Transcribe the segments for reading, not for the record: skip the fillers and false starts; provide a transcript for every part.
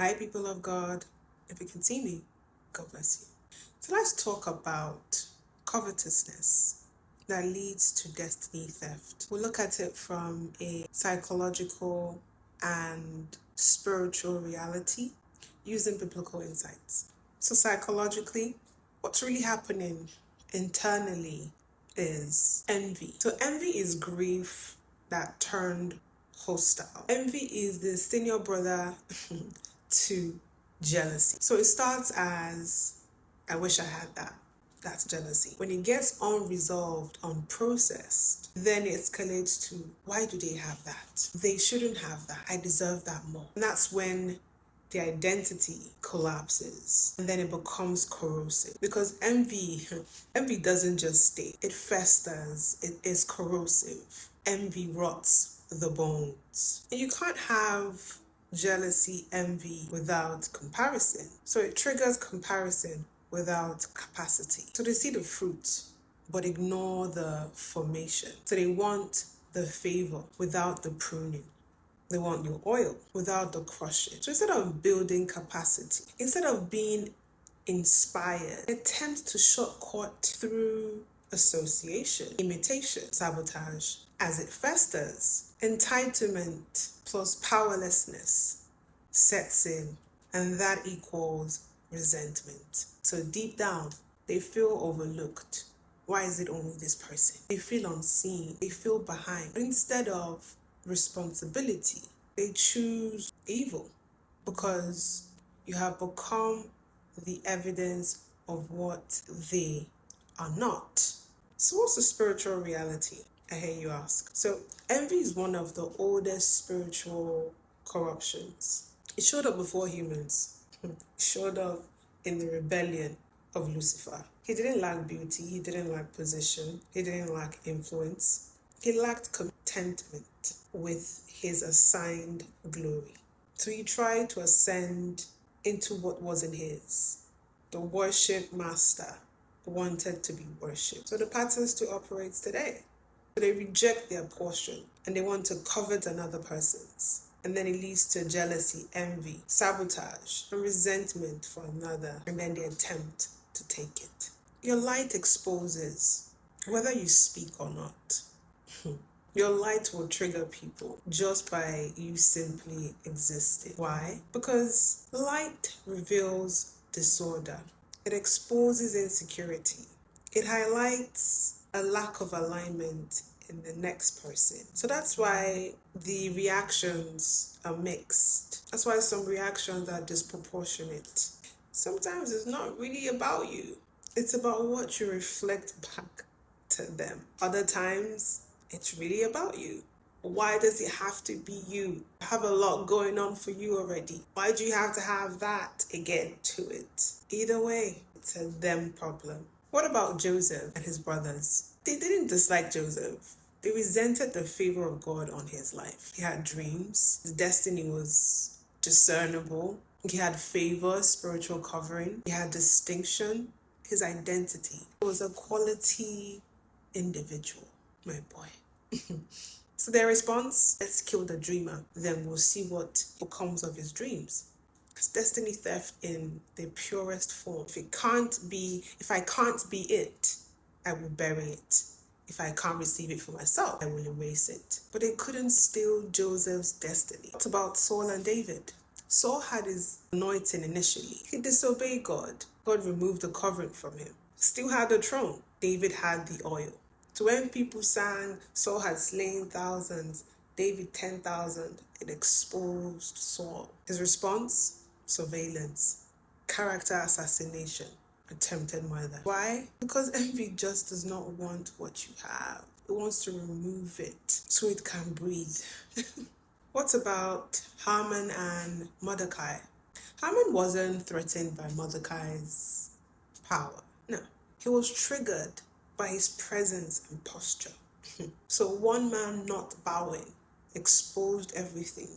Hi, people of God. If you can see me, God bless you. So let's talk about covetousness that leads to destiny theft. We'll look at it from a psychological and spiritual reality using biblical insights. So psychologically, what's really happening internally is envy. So envy is grief that turned hostile. Envy is the senior brother to jealousy. So it starts as, I wish I had that. That's jealousy. When it gets unresolved, unprocessed, then it escalates to, why do they have that? They shouldn't have that. I deserve that more. And that's when the identity collapses and then it becomes corrosive, because envy doesn't just stay, it festers, it is corrosive. Envy rots the bones, and you can't have jealousy, envy without comparison. So it triggers comparison without capacity. So they see the fruit but ignore the formation. So they want the favor without the pruning. They want your oil without the crushing. So instead of building capacity, instead of being inspired, they attempt to shortcut through association, imitation, sabotage. As it festers, entitlement plus powerlessness sets in, and that equals resentment. So deep down, they feel overlooked. Why is it only this person? They feel unseen. They feel behind. Instead of responsibility, they choose evil, because you have become the evidence of what they are not. So what's the spiritual reality? I hear you ask. So envy is one of the oldest spiritual corruptions. It showed up before humans. It showed up in the rebellion of Lucifer. He didn't lack beauty, he didn't lack position, he didn't lack influence. He lacked contentment with his assigned glory. So he tried to ascend into what wasn't his. The worship master wanted to be worshipped. So the pattern still operates today. So they reject their portion and they want to covet another person's. And then it leads to jealousy, envy, sabotage, and resentment for another, and then they attempt to take it. Your light exposes, whether you speak or not. Your light will trigger people just by you simply existing. Why? Because light reveals disorder. It exposes insecurity. It highlights a lack of alignment in the next person. So that's why the reactions are mixed. That's why some reactions are disproportionate. Sometimes it's not really about you. It's about what you reflect back to them. Other times, it's really about you. Why does it have to be you? I have a lot going on for you already. Why do you have to have that again to it? Either way, it's a them problem. What about Joseph and his brothers? They didn't dislike Joseph. They resented the favor of God on his life. He had dreams. His destiny was discernible. He had favor, spiritual covering. He had distinction. His identity. He was a quality individual, my boy. So their response, let's kill the dreamer. Then we'll see what becomes of his dreams. It's destiny theft in the purest form. If I can't be it, I will bury it. If I can't receive it for myself, I will erase it. But they couldn't steal Joseph's destiny. What about Saul and David? Saul had his anointing initially. He disobeyed God. God removed the covering from him. Still had the throne. David had the oil. So when people sang, Saul had slain thousands, David 10,000, it exposed Saul. His response? Surveillance, character assassination, attempted murder. Why? Because envy just does not want what you have. It wants to remove it so it can breathe. What about Haman and Mordecai? Haman wasn't threatened by Mordecai's power. No, he was triggered by his presence and posture. So one man not bowing exposed everything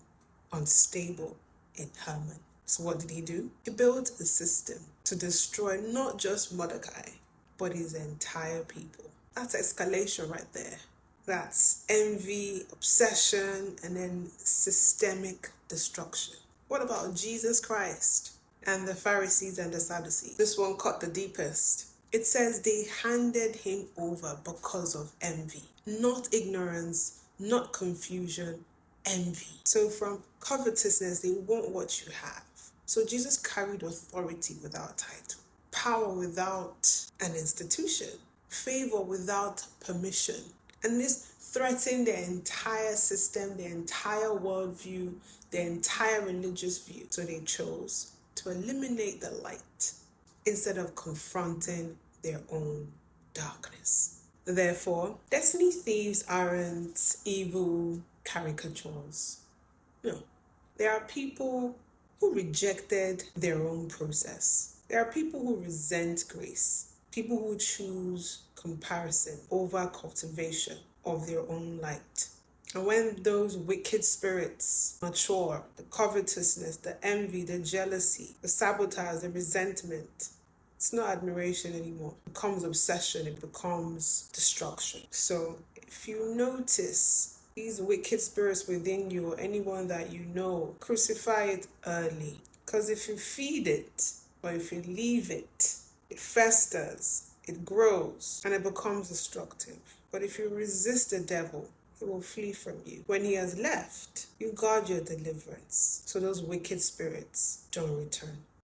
unstable in Haman. So what did he do? He built a system to destroy not just Mordecai, but his entire people. That's escalation right there. That's envy, obsession, and then systemic destruction. What about Jesus Christ and the Pharisees and the Sadducees? This one cut the deepest. It says they handed him over because of envy, not ignorance, not confusion, envy. So from covetousness, they want what you have. So Jesus carried authority without title, power without an institution, favor without permission. And this threatened their entire system, their entire worldview, their entire religious view. So they chose to eliminate the light instead of confronting their own darkness. Therefore, destiny thieves aren't evil caricatures. No, there are people who rejected their own process. There are people who resent grace, people who choose comparison over cultivation of their own light. And when those wicked spirits mature, the covetousness, the envy, the jealousy, the sabotage, the resentment, it's not admiration anymore. It becomes obsession. It becomes destruction. So if you notice these wicked spirits within you or anyone that you know, crucify it early. Because if you feed it or if you leave it, it festers, it grows, and it becomes destructive. But if you resist the devil, he will flee from you. When he has left, you guard your deliverance so those wicked spirits don't return.